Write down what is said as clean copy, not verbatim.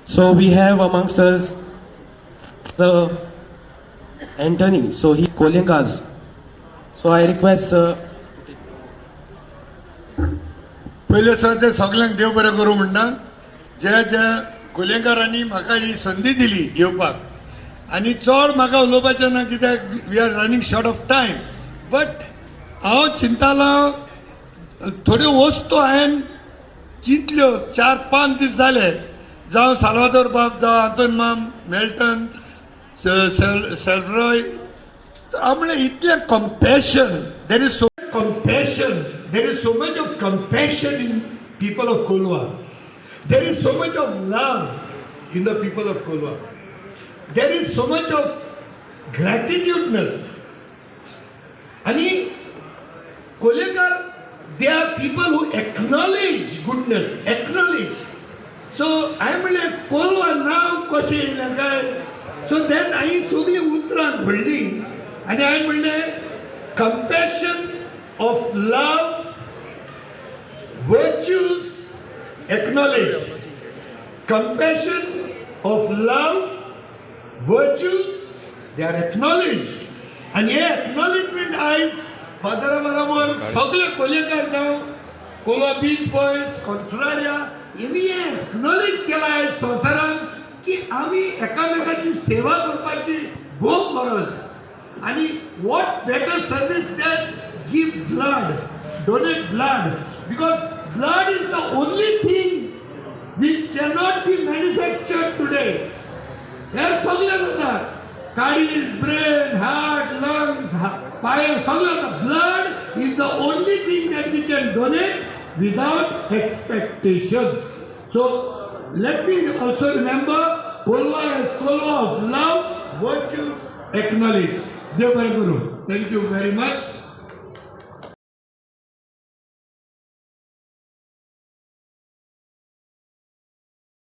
So we have amongst us the Anthony. So he Colleamkars. So I request. पहिले sir सगळ्यांक देव बरें करूं म्हणटा जे कोल्हेकारांनी म्हाका ही संदी दिली येवपाक आनी चड म्हाका उलोवपाचें ना कित्याक we are running short of time but हांव चिंतालो थोड्यो वस्तू हांवें चिंतल्यो 4-5 दीस जाले जावं साल्वादोर बाब जावं आंतोन माम मेल्टन सेल्रॉय हांव म्हणलें इतलें compassion there is so compassion. There is so much of compassion in people of Colva. There is so much of love in the people of Colva. There is so much of gratitudeness. And Colleamkar, they are people who acknowledge goodness, acknowledge. So I am like Colva now कशें येयलें काय. So then I सगळीं उतरां घडलीं आनी हांवें म्हणलें compassion of love, virtues, acknowledge. Compassion of love, virtues, they are acknowledged. And here acknowledgement eyes, Father Barabar, Sagle Colleamkar जावं, Colva Beach Boys, Confraria, आमी acknowledge केला आहे संवसारान की आमी एकामेकाची सेवा करपाची भोव गरज आणि what better service than give blood, donate blood, because blood is the only thing which cannot be manufactured today. There सगळं जाता काळीज, brain, heart, lungs, पाय सगळं जाता. Blood is the only thing that we can donate without expectations. So let me also remember Colva as Colva of love, virtues, acknowledge. Dev Guru. Thank you very much.